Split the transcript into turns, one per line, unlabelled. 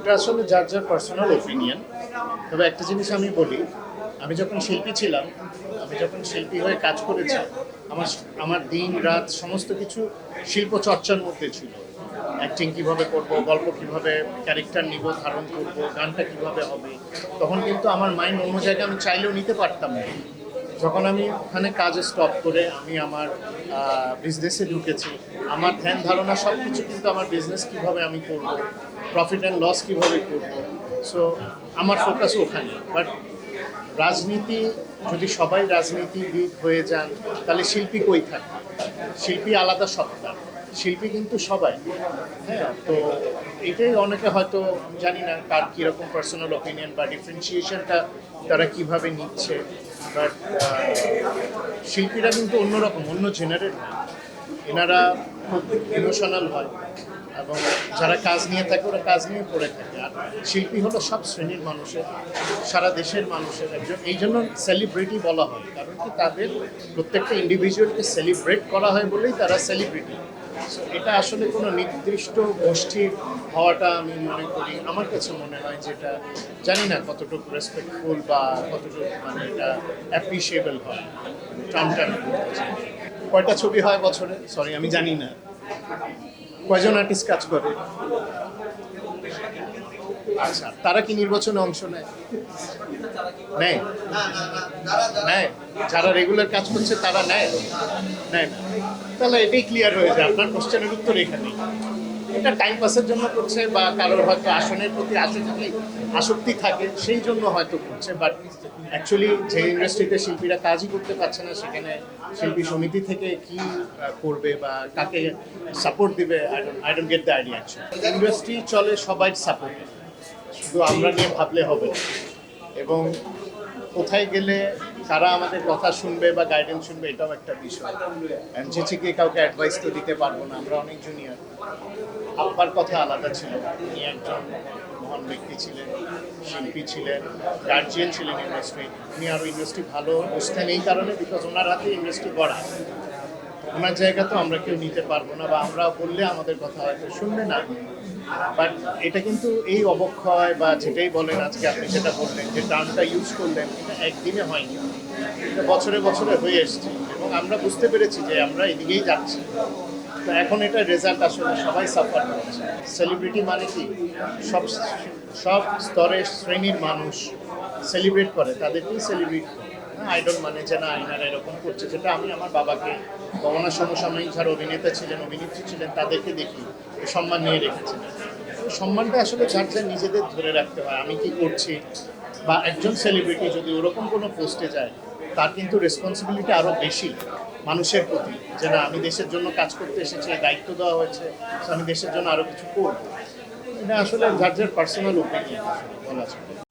এটা আসলে যার যার পার্সোনাল ওপিনিয়ন। তবে একটা জিনিস আমি বলি, আমি যখন শিল্পী ছিলাম, আমি যখন শিল্পী হয়ে কাজ করেছি, আমার আমার দিন রাত সমস্ত কিছু শিল্প চর্চার মধ্যে ছিল। অ্যাক্টিং কীভাবে করব, গল্প কীভাবে ক্যারেক্টার নিব, ধারণ করব, গানটা কীভাবে হবে। তখন কিন্তু আমার মাইন্ড অন্য জায়গায় আমি চাইলেও নিতে পারতাম না। যখন আমি ওখানে কাজ স্টপ করে আমি আমার বিজনেসে ঢুকেছি, আমার ধ্যান ধারণা সব কিছু কিন্তু আমার বিজনেস কীভাবে আমি করব, প্রফিট অ্যান্ড লস কীভাবে করব। সো আমার ফোকাস ওখানে। বাট রাজনীতি, যদি সবাই রাজনীতিবিদ হয়ে যান তাহলে শিল্পী কই থাকে? শিল্পী আলাদা সত্তা, শিল্পী কিন্তু সবাই। হ্যাঁ, তো এটাই অনেকে হয়তো জানি না কার কীরকম পার্সোনাল ওপিনিয়ন বা ডিফারেন্সিয়েশনটা তারা কিভাবে নিচ্ছে। বাট শিল্পীরা কিন্তু অন্যরকম, অন্য জেনারেল হয়। এনারা খুব ইমোশনাল হয় এবং যারা কাজ নিয়ে থাকে ওরা কাজ নিয়ে পড়ে থাকে। আর শিল্পী হলো সব শ্রেণীর মানুষের, সারা দেশের মানুষের একজন। এই জন্য সেলিব্রিটি বলা হয়, কারণ কি তাদের প্রত্যেকটা ইন্ডিভিজুয়ালকে সেলিব্রেট করা হয় বলেই তারা সেলিব্রিটি। এটা আসলে কোনো নির্দিষ্ট গোষ্ঠীর হওয়াটা আমি মনে করি, আমার কাছে মনে হয় যে এটা জানি না কতটুকু রেসপেক্টফুল বা কতটুকু মানে এটা অ্যাপ্রিসিয়েবল হয়। টার্মটা আমি বলতে চাই। কয়টা ছবি হয় বছরে? সরি, আমি জানি না। কয়জন আর্টিস্ট কাজ করে? আচ্ছা, তারা কি নির্বাচনে অংশ নেয়? নেয়? নেয়? যারা রেগুলার কাজ করছে তারা নেয়? নেয় না? তাহলে এটাই ক্লিয়ার হয়ে যায়, আপনার কোশ্চেনের উত্তর এখানেই। এটা টাইম পাসের জন্য করছে বা কারোর হয়তো আসনের প্রতি আসক্তি থাকে সেই জন্য হয়তো করছে। বাট অ্যাকচুয়ালি যে ইন্ডাস্ট্রিতে শিল্পীরা কাজই করতে পারছে না, সেখানে শিল্পী সমিতি থেকে কি করবে বা কাকে সাপোর্ট দিবে, I don't get the idea. Industry চলে সবাই সাপোর্ট, শুধু আমরা নিয়ে ভাবলে হবে না। এবং কোথায় গেলে কারা আমাদের কথা শুনবে বা গাইডেন্স শুনবে, এটাও একটা বিষয়। এমজিচিকে কাউকে অ্যাডভাইস তো দিতে পারবো না, আমরা অনেক জুনিয়র। আব্বার কথা আলাদা ছিল, উনি একজন মহান ব্যক্তি ছিলেন, শিল্পী ছিলেন, গার্জিয়ান ছিলেন ইন্ডাস্ট্রি। উনি আরও ইন্ডাস্ট্রি ভালো বুঝতেন এই কারণে, বিকজ ওনার হাতে ইন্ডাস্ট্রি গড়া। ওনার জায়গা তো আমরা কেউ নিতে পারবো না, বা আমরা বললে আমাদের কথা হয়তো শুনবে না। বাট এটা কিন্তু এই অবক্ষয় বা যেটাই বলেন, আজকে আপনি যেটা বললেন, যে টার্মটা ইউজ করলেন, এটা একদিনে হয়নি, এটা বছরে বছরে হয়ে এসছে। এবং আমরা বুঝতে পেরেছি যে আমরা এদিকেই যাচ্ছি। তো এখন এটা রেজাল্ট আসলে সবাই সাফার করছে। সেলিব্রিটি মানে কি? সব সব স্তরের শ্রেণীর মানুষ সেলিব্রেট করে, তাদেরকেই সেলিব্রিটি। আইডল মানে যে না আইনারা এরকম করছে, যেটা আমি আমার বাবাকে বা ওনার সমসাময়িক যারা অভিনেতা ছিলেন, অভিনেত্রী ছিলেন, তাদেরকে দেখি সম্মান নিয়ে রেখেছেন। সম্মানটা আসলে যার যা নিজেদের ধরে রাখতে হয়। আমি কি করছি, বা একজন সেলিব্রিটি যদি ওরকম কোনো পোস্টে যায়, তার কিন্তু রেসপন্সিবিলিটি আরও বেশি মানুষের প্রতি, যে না আমি দেশের জন্য কাজ করতে এসেছি, দায়িত্ব দেওয়া হয়েছে, আমি দেশের জন্য আরও কিছু করব। এটা আসলে যার যার পার্সোনাল ওপিনিয়ন বলা যায়।